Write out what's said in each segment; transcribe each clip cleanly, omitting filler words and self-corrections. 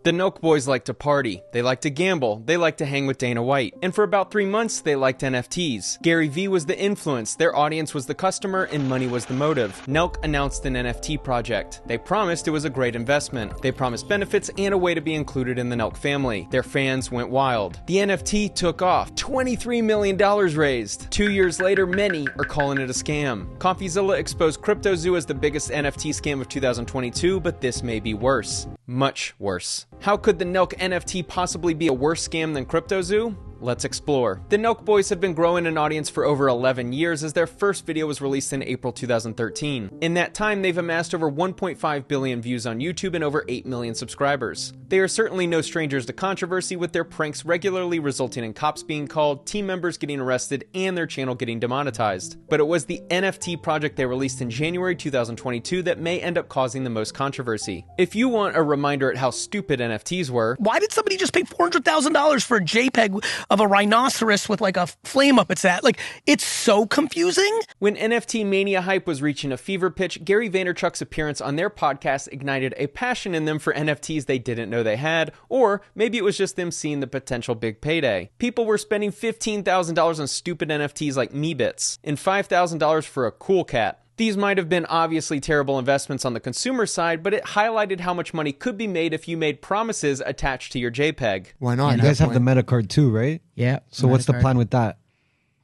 The Nelk boys like to party, they like to gamble, they like to hang with Dana White, and for about 3 months they liked NFTs. GaryVee was the influence, their audience was the customer, and money was the motive. Nelk announced an NFT project. They promised it was a great investment. They promised benefits and a way to be included in the Nelk family. Their fans went wild. The NFT took off. $23 million raised. 2 years later, many are calling it a scam. ComfyZilla exposed CryptoZoo as the biggest NFT scam of 2022, but this may be worse. Much worse. How could the Nelk NFT possibly be a worse scam than CryptoZoo? Let's explore. The Nelk boys have been growing an audience for over 11 years as their first video was released in April 2013. In that time, they've amassed over 1.5 billion views on YouTube and over 8 million subscribers. They are certainly no strangers to controversy, with their pranks regularly resulting in cops being called, team members getting arrested, and their channel getting demonetized. But it was the NFT project they released in January 2022 that may end up causing the most controversy. If you want a reminder at how stupid NFTs were, why did somebody just pay $400,000 for a JPEG of a rhinoceros with like a flame up its ass? Like, it's so confusing. When NFT mania hype was reaching a fever pitch, Gary Vaynerchuk's appearance on their podcast ignited a passion in them for NFTs they didn't know they had, or maybe it was just them seeing the potential big payday. People were spending $15,000 on stupid NFTs like Meebits, and $5,000 for a cool cat. These might have been obviously terrible investments on the consumer side, but it highlighted how much money could be made if you made promises attached to your JPEG. Why not? You guys have the Metacard too, right? Yeah. So what's the plan with that?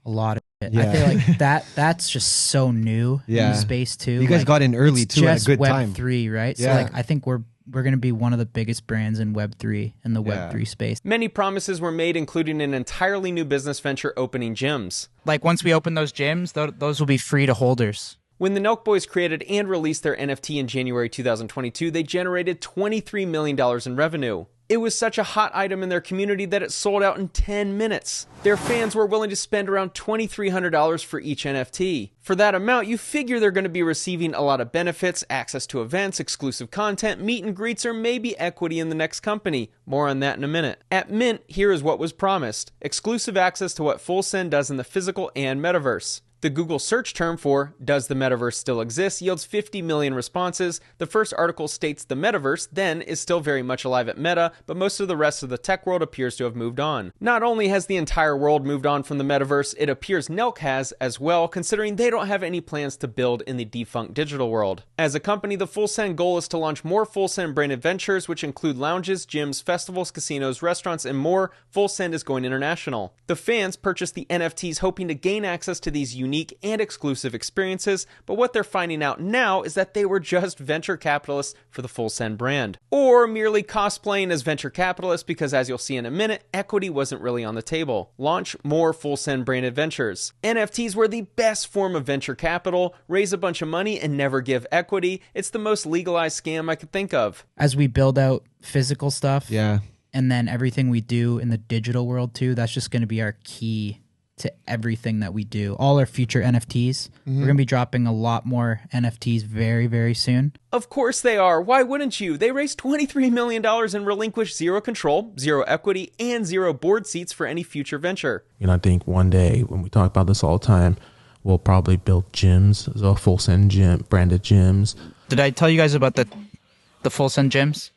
A lot of it. Yeah. I feel like that's just so new in the space too. You guys got in early too at a good time. Web3, right? Yeah. So like I think we're going to be one of the biggest brands in Web3 in the Web3 space. Many promises were made, including an entirely new business venture opening gyms. Like once we open those gyms, those will be free to holders. When the Nelk boys created and released their NFT in January 2022, they generated $23 million in revenue. It was such a hot item in their community that it sold out in 10 minutes. Their fans were willing to spend around $2,300 for each NFT. For that amount, you figure they're going to be receiving a lot of benefits, access to events, exclusive content, meet and greets, or maybe equity in the next company. More on that in a minute. At Mint, here is what was promised: exclusive access to what Full Send does in the physical and metaverse. The Google search term for "Does the Metaverse still exist?" yields 50 million responses. The first article states the Metaverse, then, is still very much alive at Meta, but most of the rest of the tech world appears to have moved on. Not only has the entire world moved on from the Metaverse, it appears Nelk has as well, considering they don't have any plans to build in the defunct digital world. As a company, the Full Send goal is to launch more Full Send branded ventures, which include lounges, gyms, festivals, casinos, restaurants, and more. Full Send is going international. The fans purchased the NFTs hoping to gain access to these unique and exclusive experiences, but what they're finding out now is that they were just venture capitalists for the Full Send brand, or merely cosplaying as venture capitalists because, as you'll see in a minute, equity wasn't really on the table. Launch more Full Send branded ventures. NFTs were the best form of venture capital. Raise a bunch of money and never give equity. It's the most legalized scam I could think of. As we build out physical stuff, Yeah. and then everything we do in the digital world too, that's just going to be our key to everything that we do. All our future NFTs. We're going to be dropping a lot more NFTs very, very soon. Of course they are. Why wouldn't you? They raised $23 million and relinquished zero control, zero equity, and zero board seats for any future venture. And I think one day, when we talk about this all the time, we'll probably build gyms, so Full Send gym, branded gyms. Did I tell you guys about the Full Send gyms?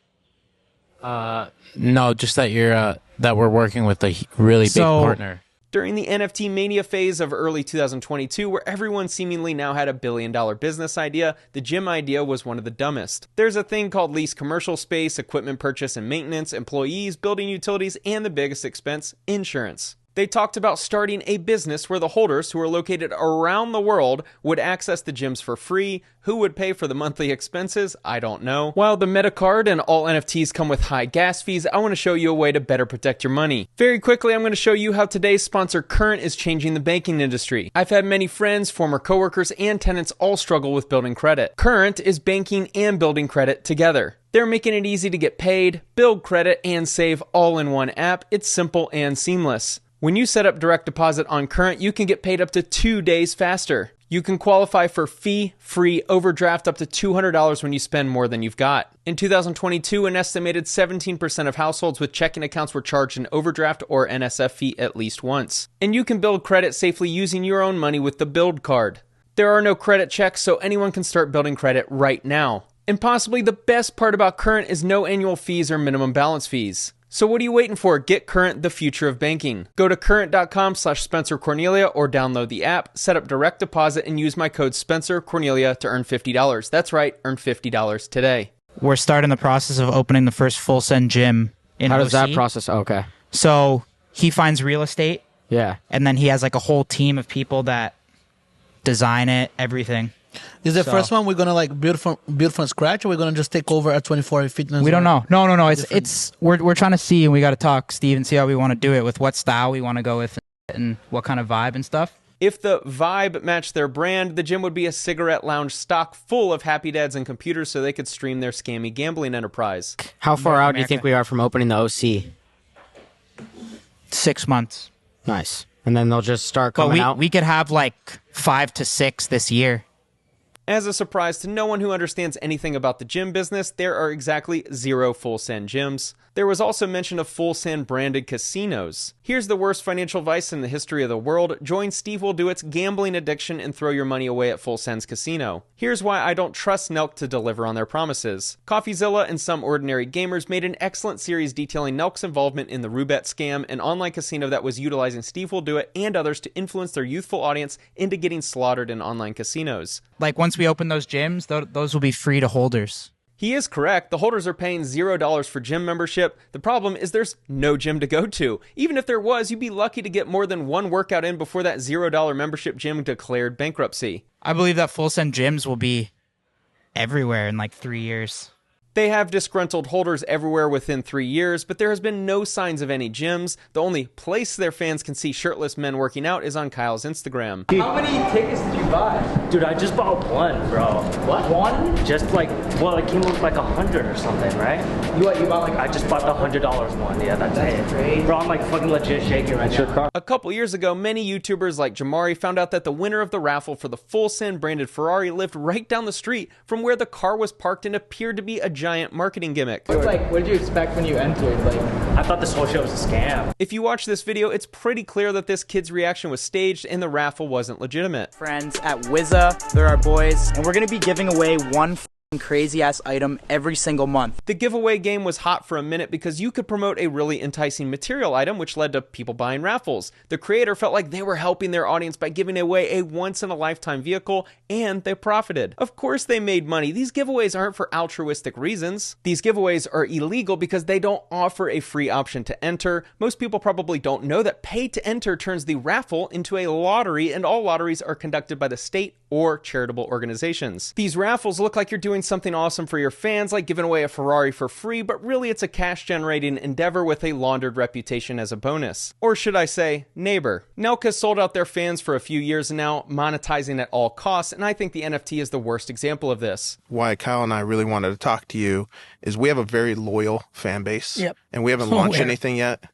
No, just that you're that we're working with a really big partner. During the NFT mania phase of early 2022, where everyone seemingly now had a billion-dollar business idea, the gym idea was one of the dumbest. There's a thing called lease commercial space, equipment purchase and maintenance, employees, building utilities, and the biggest expense, insurance. They talked about starting a business where the holders, who are located around the world, would access the gyms for free. Who would pay for the monthly expenses? I don't know. While the Metacard and all NFTs come with high gas fees, I want to show you a way to better protect your money. Very quickly, I'm going to show you how today's sponsor Current is changing the banking industry. I've had many friends, former coworkers, and tenants all struggle with building credit. Current is banking and building credit together. They're making it easy to get paid, build credit, and save all in one app. It's simple and seamless. When you set up direct deposit on Current, you can get paid up to 2 days faster. You can qualify for fee-free overdraft up to $200 when you spend more than you've got. In 2022, an estimated 17% of households with checking accounts were charged an overdraft or NSF fee at least once. And you can build credit safely using your own money with the Build Card. There are no credit checks, so anyone can start building credit right now. And possibly the best part about Current is no annual fees or minimum balance fees. So what are you waiting for? Get Current, the future of banking. Go to current.com/SpencerCornelia or download the app, set up direct deposit, and use my code SpencerCornelia to earn $50. That's right, earn $50 today. We're starting the process of opening the first full send gym in How does OC. that process? Okay. So he finds real estate, Yeah. and then he has like a whole team of people that design it, everything. Is the first one we're gonna like build from scratch, or we're gonna just take over at 24 Fitness? We don't know. No. It's we're trying to see, and we got to talk, Steve, and see how we want to do it, with what style we want to go with, and what kind of vibe and stuff. If the vibe matched their brand, the gym would be a cigarette lounge stock full of happy dads and computers so they could stream their scammy gambling enterprise. How far out do you think we are from opening the OC? 6 months. Nice. And then they'll just start coming out? We could have like 5 to 6 this year. As a surprise to no one who understands anything about the gym business, there are exactly 0 full send gyms. There was also mention of full send branded casinos. Here's the worst financial vice in the history of the world. Join Steve Will Do It's gambling addiction and throw your money away at Full Send's casino. Here's why I don't trust Nelk to deliver on their promises. CoffeeZilla and Some Ordinary Gamers made an excellent series detailing Nelk's involvement in the Roulette scam, an online casino that was utilizing Steve Will Do It and others to influence their youthful audience into getting slaughtered in online casinos. Like once we open those gyms, those will be free to holders. He is correct. The holders are paying $0 for gym membership. The problem is there's no gym to go to. Even if there was, you'd be lucky to get more than one workout in before that $0 membership gym declared bankruptcy. I believe that full send gyms will be everywhere in like 3 years. They have disgruntled holders everywhere within 3 years, but there has been no signs of any gyms. The only place their fans can see shirtless men working out is on Kyle's Instagram. How many tickets did you buy? Dude, I just bought one, bro. What? One? Just like, well, it came with like 100 or something, right? You bought like, I just bought the $100 one. Yeah, that's it. Great. Bro, I'm like fucking legit shaking right now. A couple years ago, many YouTubers like Jamari found out that the winner of the raffle for the Full Send branded Ferrari lived right down the street from where the car was parked and appeared to be a giant marketing gimmick. What did you expect when you entered? I thought this whole show was a scam. If you watch this video, it's pretty clear that this kid's reaction was staged and the raffle wasn't legitimate. Friends at Wizza, they're our boys, and we're gonna be giving away one crazy ass item every single month. The giveaway game was hot for a minute because you could promote a really enticing material item, which led to people buying raffles. The creator felt like they were helping their audience by giving away a once-in-a-lifetime vehicle, and they profited. Of course they made money. These giveaways aren't for altruistic reasons. These giveaways are illegal because they don't offer a free option to enter. Most people probably don't know that pay to enter turns the raffle into a lottery, and all lotteries are conducted by the state or charitable organizations. These raffles look like you're doing something awesome for your fans, like giving away a Ferrari for free, but really it's a cash-generating endeavor with a laundered reputation as a bonus. Or should I say, neighbor. Nelk has sold out their fans for a few years now, monetizing at all costs, and I think the NFT is the worst example of this. Why Kyle and I really wanted to talk to you is we have a very loyal fan base, and we haven't launched anything yet.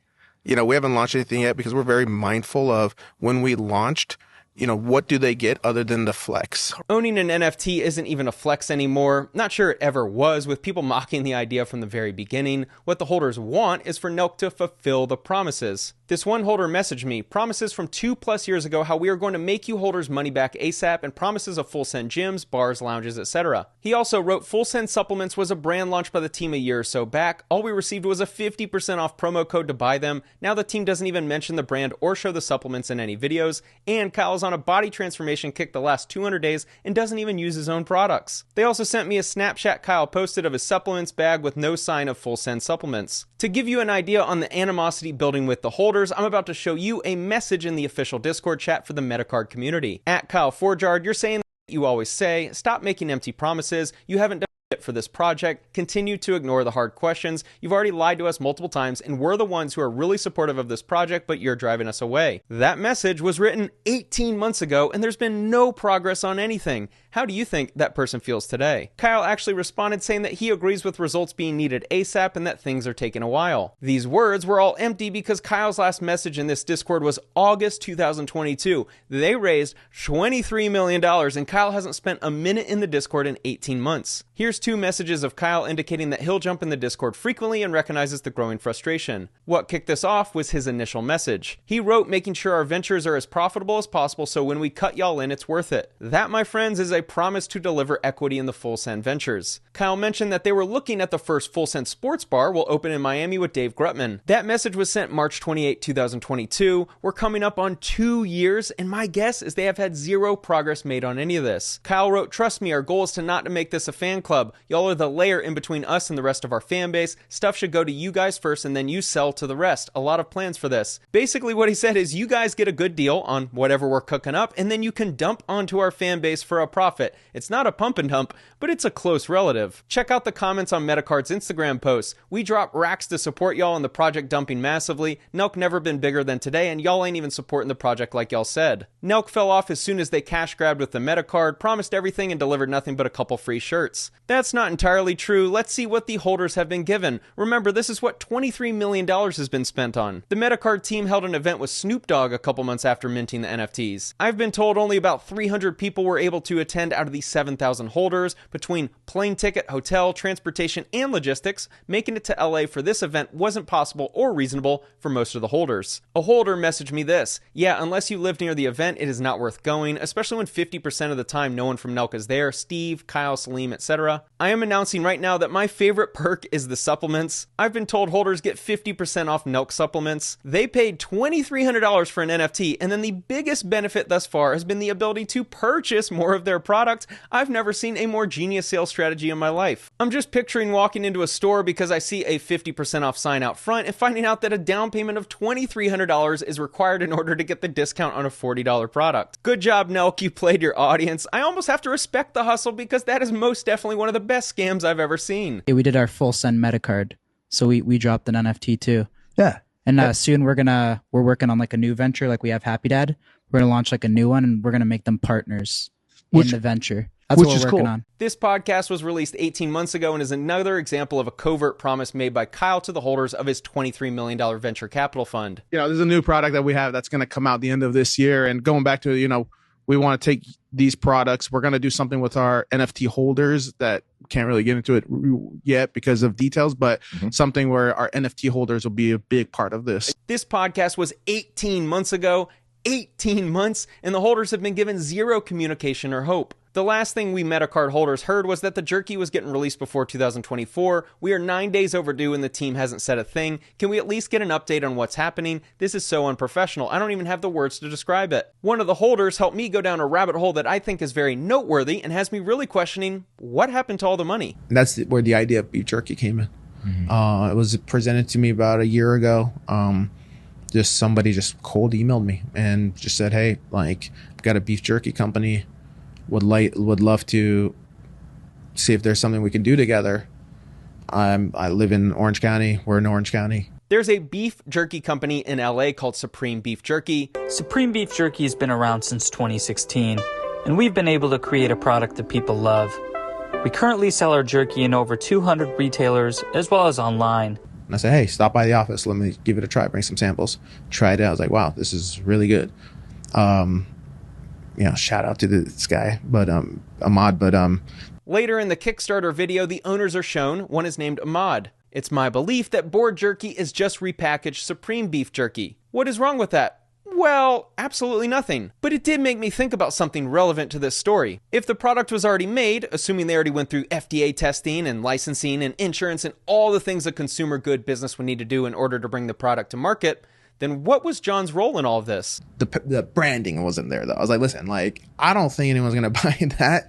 We haven't launched anything yet because we're very mindful of when we launched, what do they get other than the flex? Owning an NFT isn't even a flex anymore. Not sure it ever was, with people mocking the idea from the very beginning. What the holders want is for Nelk to fulfill the promises. This one holder messaged me, promises from 2+ years ago how we are going to make you holders money back ASAP, and promises of Full Send gyms, bars, lounges, etc. He also wrote Full Send Supplements was a brand launched by the team a year or so back. All we received was a 50% off promo code to buy them. Now the team doesn't even mention the brand or show the supplements in any videos, and Kyle's on a body transformation kick the last 200 days and doesn't even use his own products. They also sent me a Snapchat Kyle posted of his supplements bag with no sign of Full Send Supplements. To give you an idea on the animosity building with the holders, I'm about to show you a message in the official Discord chat for the Metacard community. At Kyle Forjard, you're saying that you always say, stop making empty promises. You haven't done shit for this project. Continue to ignore the hard questions. You've already lied to us multiple times, and we're the ones who are really supportive of this project, but you're driving us away. That message was written 18 months ago, and there's been no progress on anything. How do you think that person feels today? Kyle actually responded saying that he agrees with results being needed ASAP and that things are taking a while. These words were all empty because Kyle's last message in this Discord was August 2022. They raised $23 million, and Kyle hasn't spent a minute in the Discord in 18 months. Here's Here's 2 messages of Kyle indicating that he'll jump in the Discord frequently and recognizes the growing frustration. What kicked this off was his initial message. He wrote, making sure our ventures are as profitable as possible so when we cut y'all in, it's worth it. That, my friends, is a promise to deliver equity in the Full Send ventures. Kyle mentioned that they were looking at the first Full Send sports bar will open in Miami with Dave Grutman. That message was sent March 28, 2022. We're coming up on 2 years, and my guess is they have had zero progress made on any of this. Kyle wrote, trust me, our goal is to not to make this a fan club. Y'all are the layer in between us and the rest of our fan base. Stuff should go to you guys first and then you sell to the rest. A lot of plans for this. Basically what he said is you guys get a good deal on whatever we're cooking up and then you can dump onto our fan base for a profit. It's not a pump and dump, but it's a close relative. Check out the comments on Metacard's Instagram posts. We drop racks to support y'all on the project dumping massively. Nelk never been bigger than today and y'all ain't even supporting the project like y'all said. Nelk fell off as soon as they cash grabbed with the Metacard, promised everything and delivered nothing but a couple free shirts. That's not entirely true. Let's see what the holders have been given. Remember, this is what $23 million has been spent on. The Metacard team held an event with Snoop Dogg a couple months after minting the NFTs. I've been told only about 300 people were able to attend out of the 7,000 holders. Between plane ticket, hotel, transportation, and logistics, making it to LA for this event wasn't possible or reasonable for most of the holders. A holder messaged me this, yeah, unless you live near the event, it is not worth going, especially when 50% of the time no one from Nelk is there, Steve, Kyle, Salim, etc. I am announcing right now that my favorite perk is the supplements. I've been told holders get 50% off Nelk supplements. They paid $2,300 for an NFT, and then the biggest benefit thus far has been the ability to purchase more of their product. I've never seen a more genius sales strategy in my life. I'm just picturing walking into a store because I see a 50% off sign out front and finding out that a down payment of $2,300 is required in order to get the discount on a $40 product. Good job, Nelk, you played your audience. I almost have to respect the hustle because that is most definitely one of the best scams I've ever seen. Yeah, we did our Full Send Metacard, so we dropped an NFT too. Yeah. And soon we're working on like a new venture, like we have Happy Dad. We're gonna launch like a new one, and we're gonna make them partners in the venture. That's what we're working on. This podcast was released 18 months ago and is another example of a covert promise made by Kyle to the holders of his $23 million venture capital fund. You know, there's a new product that we have that's going to come out the end of this year. And going back to, you know, we want to take these products. We're going to do something with our NFT holders that can't really get into it yet because of details, but something where our NFT holders will be a big part of this. This podcast was 18 months ago. 18 months, and the holders have been given zero communication or hope. The last thing we Metacard holders heard was that the jerky was getting released before 2024. We are 9 days overdue and the team hasn't said a thing. Can we at least get an update on what's happening? This is so unprofessional. I don't even have the words to describe it. One of the holders helped me go down a rabbit hole that I think is very noteworthy and has me really questioning what happened to all the money. And that's where the idea of beef jerky came in. It was presented to me about a year ago. Just somebody just cold emailed me and just said, hey, like, I've got a beef jerky company, would love to see if there's something we can do together. I live in Orange County. We're in Orange County. There's a beef jerky company in LA called Supreme Beef Jerky. Supreme Beef Jerky has been around since 2016, and we've been able to create a product that people love. We currently sell our jerky in over 200 retailers as well as online. And I said, hey, stop by the office. Let me give it a try. Bring some samples. Tried it. I was like, wow, this is really good. You know, shout out to this guy, but Ahmad. But later in the Kickstarter video, the owners are shown. One is named Ahmad. It's my belief that board jerky is just repackaged Supreme Beef Jerky. What is wrong with that? Well, absolutely nothing. But it did make me think about something relevant to this story. If the product was already made, assuming they already went through FDA testing and licensing and insurance and all the things a consumer good business would need to do in order to bring the product to market, then what was John's role in all of this? The branding wasn't there, though. I was like, listen, like, I don't think anyone's going to buy that.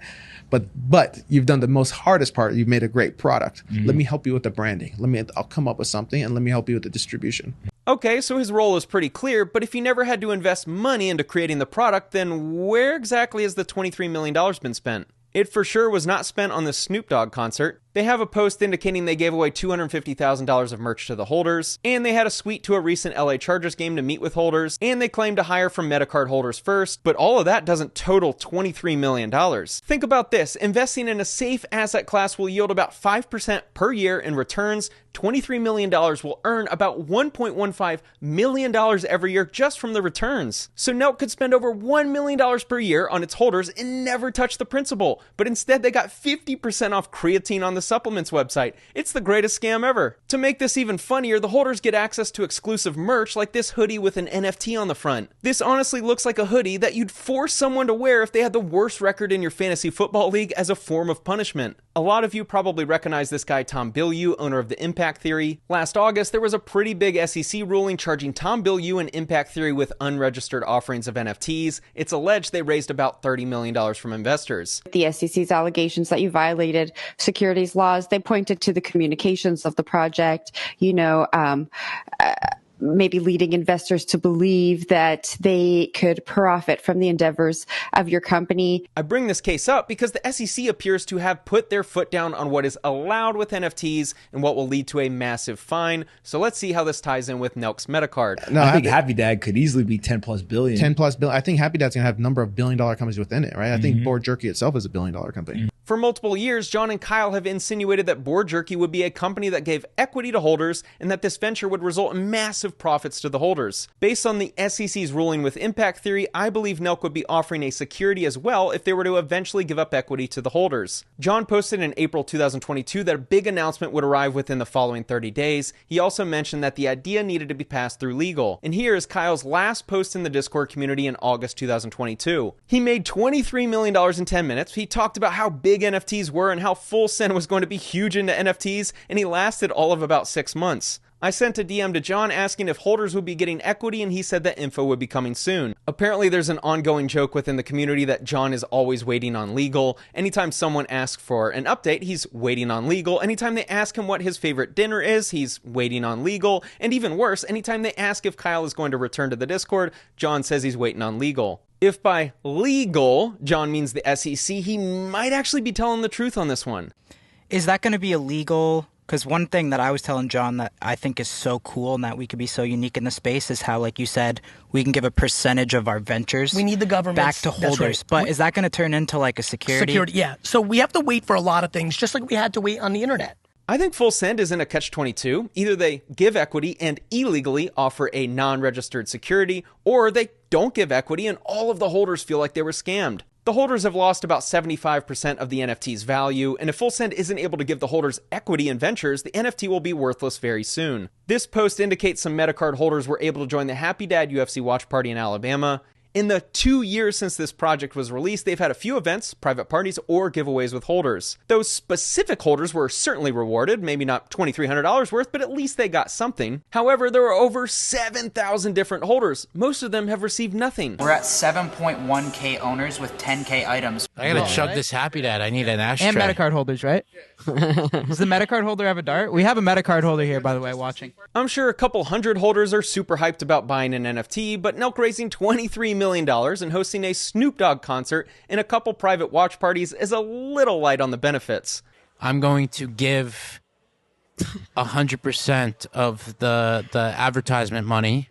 But you've done the most hardest part. You've made a great product. Let me help you with the branding. I'll come up with something and let me help you with the distribution. Okay, so his role is pretty clear, but if he never had to invest money into creating the product, then where exactly has the $23 million been spent? It for sure was not spent on the Snoop Dogg concert. They have a post indicating they gave away $250,000 of merch to the holders, and they had a suite to a recent LA Chargers game to meet with holders, and they claim to hire from Metacard holders first, but all of that doesn't total $23 million. Think about this, investing in a safe asset class will yield about 5% per year in returns. $23 million will earn about $1.15 million every year just from the returns. So Nelk could spend over $1 million per year on its holders and never touch the principal, but instead they got 50% off creatine on the supplements website. It's the greatest scam ever. To make this even funnier, the holders get access to exclusive merch like this hoodie with an NFT on the front. This honestly looks like a hoodie that you'd force someone to wear if they had the worst record in your fantasy football league as a form of punishment. A lot of you probably recognize this guy Tom Bilyeu, owner of the Impact Theory. Last August, there was a pretty big SEC ruling charging Tom Bilyeu and Impact Theory with unregistered offerings of NFTs. It's alleged they raised about $30 million from investors. The SEC's allegations that you violated securities laws, they pointed to the communications of the project, maybe leading investors to believe that they could profit from the endeavors of your company. I bring this case up because the SEC appears to have put their foot down on what is allowed with NFTs and what will lead to a massive fine. So let's see how this ties in with Nelk's Metacard. No, I think Happy Dad could easily be 10 plus billion. 10 plus billion. I think Happy Dad's going to have a number of billion-dollar companies within it, right? I think Board Jerky itself is a billion-dollar company. For multiple years, John and Kyle have insinuated that Board Jerky would be a company that gave equity to holders and that this venture would result in massive profits to the holders. Based on the SEC's ruling with Impact Theory, I believe Nelk would be offering a security as well if they were to eventually give up equity to the holders. John posted in April 2022 that a big announcement would arrive within the following 30 days. He also mentioned that the idea needed to be passed through legal. And here is Kyle's last post in the Discord community in August 2022. He made $23 million in 10 minutes. He talked about how big NFTs were and how Full Send was going to be huge into NFTs, and he lasted all of about 6 months. I sent a DM to John asking if holders would be getting equity, and he said that info would be coming soon. Apparently there's an ongoing joke within the community that John is always waiting on legal. Anytime someone asks for an update, he's waiting on legal. Anytime they ask him what his favorite dinner is, he's waiting on legal. And even worse, anytime they ask if Kyle is going to return to the Discord, John says he's waiting on legal. If by legal, John means the SEC, he might actually be telling the truth on this one. Is that going to be illegal? Because one thing that I was telling John that I think is so cool and that we could be so unique in the space is how, like you said, we can give a percentage of our ventures. We need the government back to holders. Right. But is that going to turn into like a security? Yeah. So we have to wait for a lot of things, just like we had to wait on the internet. I think Full Send is in a catch-22. Either they give equity and illegally offer a non-registered security, or they don't give equity and all of the holders feel like they were scammed. The holders have lost about 75% of the NFT's value, and if Full Send isn't able to give the holders equity in ventures, the NFT will be worthless very soon. This post indicates some Metacard holders were able to join the Happy Dad UFC watch party in Alabama. In the 2 years since this project was released, they've had a few events, private parties, or giveaways with holders. Those specific holders were certainly rewarded, maybe not $2,300 worth, but at least they got something. However, there are over 7,000 different holders. Most of them have received nothing. We're at 7.1K owners with 10K items. I gotta chug this Happy Dad. I need an ashtray. And Metacard holders, right? Does the Metacard holder have a dart? We have a Metacard holder here, by the way, watching. I'm sure a couple hundred holders are super hyped about buying an NFT, but Nelk raising $23 million and hosting a Snoop Dogg concert and a couple private watch parties is a little light on the benefits. I'm going to give 100% of the advertisement money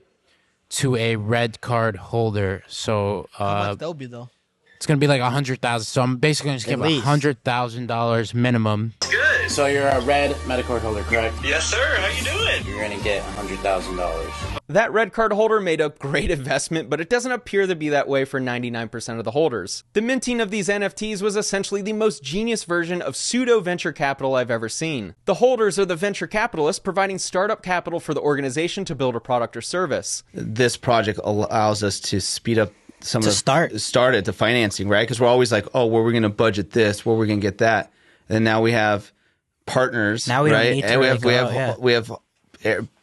to a red card holder. So how much that'll be though? It's going to be like 100,000. So I'm basically going to give $100,000 minimum. Good. So you're a red Metacard holder, correct? Yes, sir. How you doing? You're going to get $100,000. That red card holder made a great investment, but it doesn't appear to be that way for 99% of the holders. The minting of these NFTs was essentially the most genius version of pseudo venture capital I've ever seen. The holders are the venture capitalists providing startup capital for the organization to build a product or service. This project allows us to speed up some of the start at the financing, right? Because we're always like, oh, where are we going to budget this? Where are we going to get that? And now we have partners, now we right? Don't need to and really we have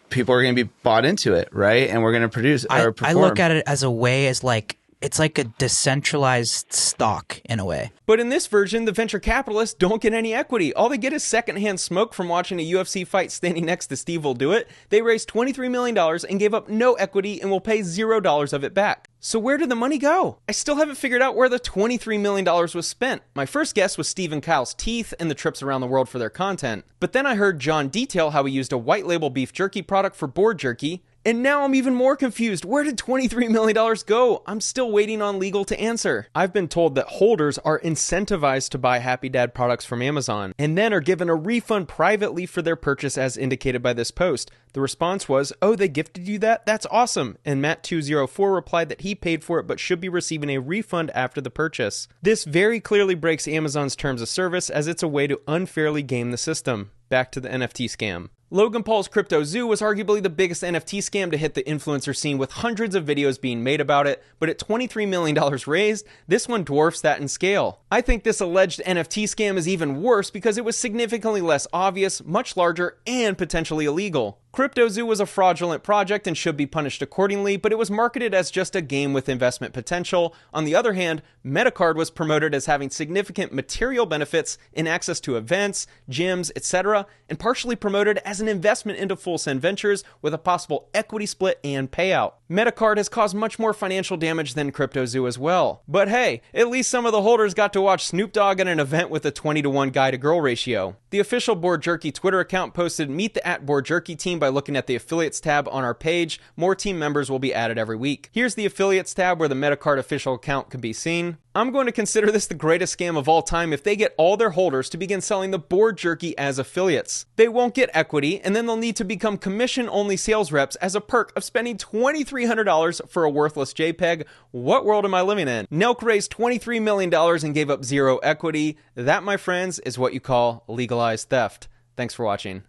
people are going to be bought into it, right? And we're going to produce or perform. I look at it as a way as like it's like a decentralized stock in a way. But in this version, the venture capitalists don't get any equity. All they get is secondhand smoke from watching a UFC fight standing next to Steve Will Do It. They raised $23 million and gave up no equity and will pay $0 of it back. So where did the money go? I still haven't figured out where the $23 million was spent. My first guess was Steve and Kyle's teeth and the trips around the world for their content. But then I heard John detail how he used a white label beef jerky product for board jerky. And now I'm even more confused. Where did $23 million go? I'm still waiting on legal to answer. I've been told that holders are incentivized to buy Happy Dad products from Amazon and then are given a refund privately for their purchase as indicated by this post. The response was, oh, they gifted you that? That's awesome. And Matt204 replied that he paid for it but should be receiving a refund after the purchase. This very clearly breaks Amazon's terms of service as it's a way to unfairly game the system. Back to the NFT scam. Logan Paul's CryptoZoo was arguably the biggest NFT scam to hit the influencer scene with hundreds of videos being made about it, but at $23 million raised, this one dwarfs that in scale. I think this alleged NFT scam is even worse because it was significantly less obvious, much larger, and potentially illegal. CryptoZoo was a fraudulent project and should be punished accordingly, but it was marketed as just a game with investment potential. On the other hand, Metacard was promoted as having significant material benefits in access to events, gyms, etc., and partially promoted as an investment into Full Send Ventures with a possible equity split and payout. Metacard has caused much more financial damage than CryptoZoo as well. But hey, at least some of the holders got to watch Snoop Dogg at an event with a 20-to-1 guy-to-girl ratio. The official Board Jerky Twitter account posted, "Meet the @BoardJerky team by looking at the affiliates tab on our page. More team members will be added every week." Here's the affiliates tab where the Metacard official account can be seen. I'm going to consider this the greatest scam of all time if they get all their holders to begin selling the Board Jerky as affiliates. They won't get equity, and then they'll need to become commission-only sales reps as a perk of spending $2,300 for a worthless JPEG. What world am I living in? Nelk raised $23 million and gave up 0 equity. That, my friends, is what you call legalized theft. Thanks for watching.